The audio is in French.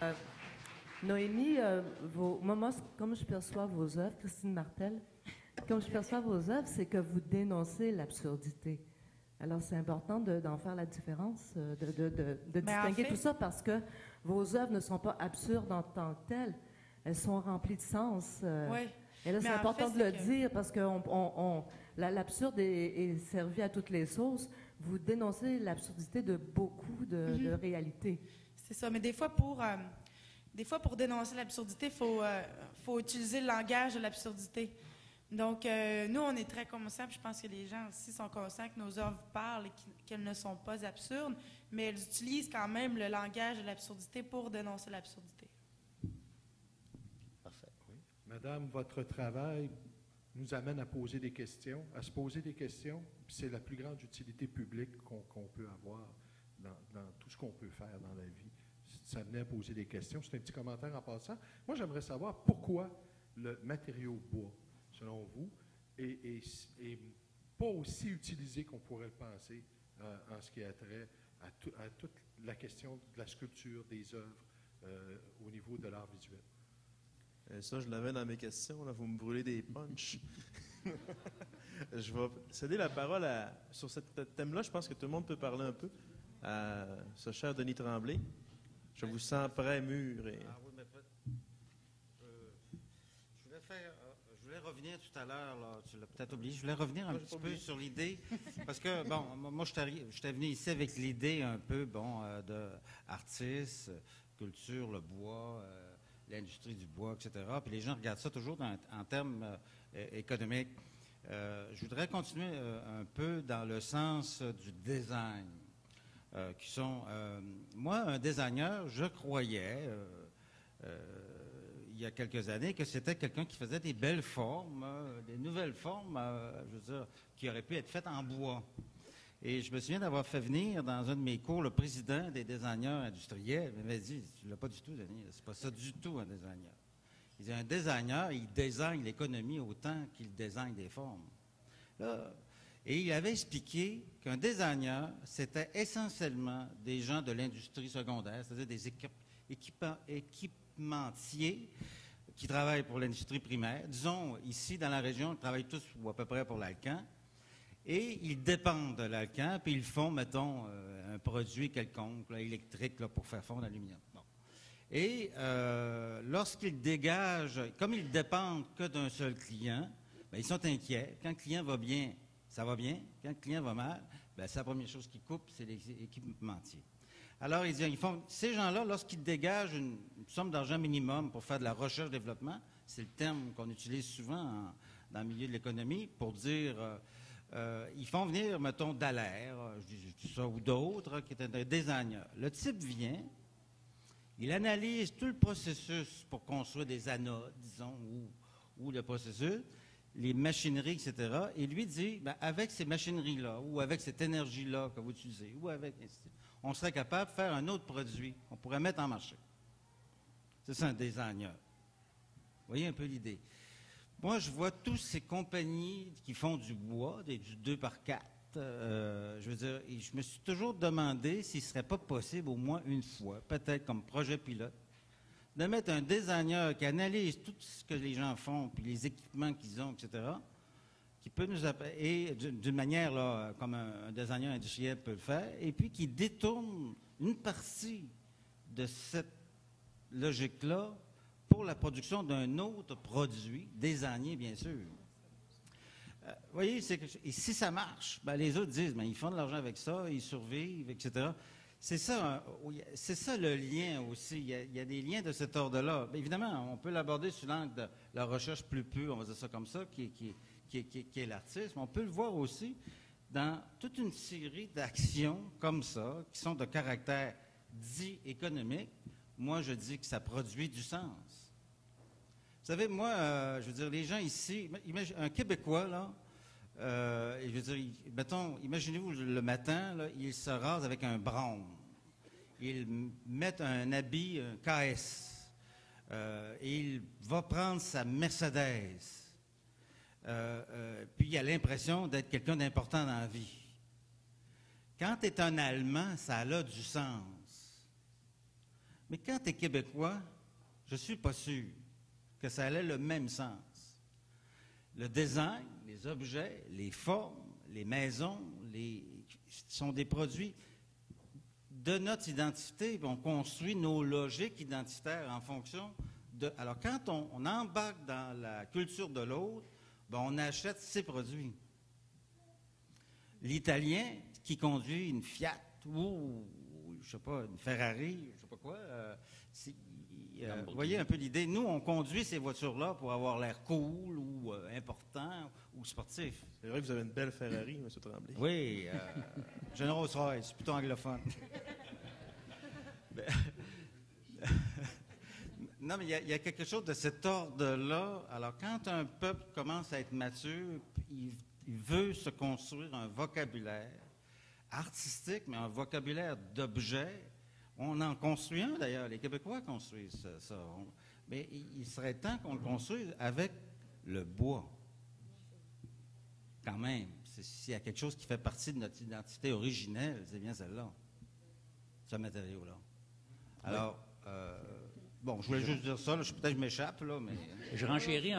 Euh, Noémie, moi, comme je perçois vos œuvres, Christine Martel, comme je perçois vos œuvres, c'est que vous dénoncez l'absurdité. Alors, c'est important d'en faire la différence, de distinguer tout ça, parce que vos œuvres ne sont pas absurdes en tant que telles. Elles sont remplies de sens. Oui. Et là, c'est important de le dire, parce que l'absurde est servi à toutes les sauces. Vous dénoncez l'absurdité de beaucoup de réalités. C'est ça, mais des fois, pour dénoncer l'absurdité, il faut utiliser le langage de l'absurdité. Donc, nous, on est très conscients, puis je pense que les gens aussi sont conscients que nos œuvres parlent et qu'elles ne sont pas absurdes, mais elles utilisent quand même le langage de l'absurdité pour dénoncer l'absurdité. Parfait. Oui. Madame, votre travail nous amène à poser des questions, à se poser des questions, puis c'est la plus grande utilité publique qu'on peut avoir dans tout ce qu'on peut faire dans la vie. Ça venait à poser des questions. C'est un petit commentaire en passant. Moi, j'aimerais savoir pourquoi le matériau bois, selon vous, est pas aussi utilisé qu'on pourrait le penser en ce qui a trait à toute la question de la sculpture, des œuvres au niveau de l'art visuel. Ça, je l'avais dans mes questions. Là. Vous me brûlez des punchs. Je vais céder la parole sur ce thème-là. Je pense que tout le monde peut parler un peu à ce cher Denis Tremblay. Je vous sens prêt, mûr. Ah oui, mais je voulais revenir tout à l'heure, tu l'as peut-être oublié, je voulais revenir un petit peu sur l'idée, parce que, bon, moi, j'étais venu ici avec l'idée un peu, de artistes, culture, le bois, l'industrie du bois, etc. Puis les gens regardent ça toujours en termes économiques. Je voudrais continuer un peu dans le sens du design. Qui sont... moi, un designer, je croyais, il y a quelques années, que c'était quelqu'un qui faisait des belles formes, des nouvelles formes, je veux dire, qui auraient pu être faites en bois. Et je me souviens d'avoir fait venir dans un de mes cours le président des designers industriels. Il m'a dit, tu l'as pas du tout, Denis, c'est pas ça du tout, un designer. Il dit, un designer, il design l'économie autant qu'il design des formes. Là... Et il avait expliqué qu'un designer, c'était essentiellement des gens de l'industrie secondaire, c'est-à-dire des équipementiers qui travaillent pour l'industrie primaire. Disons, ici, dans la région, ils travaillent tous ou à peu près pour l'Alcan. Et ils dépendent de l'Alcan, puis ils font, mettons, un produit quelconque, là, électrique, là, pour faire fondre l'aluminium. Bon. Et lorsqu'ils dégagent, comme ils dépendent que d'un seul client, bien, ils sont inquiets. Quand le client va bien, ça va bien. Quand le client va mal, bien, c'est la première chose qu'ils coupent, c'est les équipementiers. Alors, ces gens-là, lorsqu'ils dégagent une somme d'argent minimum pour faire de la recherche-développement, c'est le terme qu'on utilise souvent dans le milieu de l'économie pour dire, ils font venir, mettons, Dallaire, je dis ça, ou d'autres, qui étaient un designer. Le type vient, il analyse tout le processus pour construire des anodes, disons, ou le processus, les machineries, etc., et lui dit, bien, avec ces machineries-là, ou avec cette énergie-là que vous utilisez, ou avec... on serait capable de faire un autre produit qu'on pourrait mettre en marché. C'est ça, un designer. Vous voyez un peu l'idée. Moi, je vois toutes ces compagnies qui font du bois, du 2x4, je veux dire, et je me suis toujours demandé s'il ne serait pas possible, au moins une fois, peut-être comme projet pilote, de mettre un designer qui analyse tout ce que les gens font, puis les équipements qu'ils ont, etc., qui peut nous et d'une manière là, comme un designer industriel peut le faire, et puis qui détourne une partie de cette logique-là pour la production d'un autre produit, désigné bien sûr. Vous voyez, et si ça marche, ben, les autres disent, ben, ils font de l'argent avec ça, ils survivent, etc. C'est ça le lien aussi. Il y a des liens de cet ordre-là. Bien, évidemment, on peut l'aborder sous l'angle de la recherche plus pure, on va dire ça comme ça, qui est l'artiste. Mais on peut le voir aussi dans toute une série d'actions comme ça, qui sont de caractère dit économique. Moi, je dis que ça produit du sens. Vous savez, moi, je veux dire, les gens ici, un Québécois, là, je veux dire, mettons, imaginez-vous le matin, là, il se rase avec un Braun. Il met un habit, un KS. Et il va prendre sa Mercedes. Puis il a l'impression d'être quelqu'un d'important dans la vie. Quand tu es un Allemand, ça a du sens. Mais quand tu es québécois, je ne suis pas sûr que ça allait le même sens. Le design, les objets, les formes, les maisons, sont des produits de notre identité. On construit nos logiques identitaires en fonction de... Alors, quand on embarque dans la culture de l'autre, on achète ses produits. L'Italien qui conduit une Fiat ou, je sais pas, une Ferrari, je sais pas quoi, vous voyez un peu l'idée. Nous, on conduit ces voitures-là pour avoir l'air cool ou important ou sportif. C'est vrai que vous avez une belle Ferrari, M. Tremblay. Oui, j'ai une Rolls-Royce, plutôt anglophone. Non, mais il y a quelque chose de cet ordre-là. Alors, quand un peuple commence à être mature, il veut se construire un vocabulaire artistique, mais un vocabulaire d'objets. On en construit un, d'ailleurs. Les Québécois construisent ça. Mais il serait temps qu'on le construise avec le bois. Quand même. S'il y a quelque chose qui fait partie de notre identité originelle, c'est bien celle-là. Ce matériau-là. Alors, bon, je voulais juste dire ça. Peut-être que je m'échappe, là, mais... Je renchéris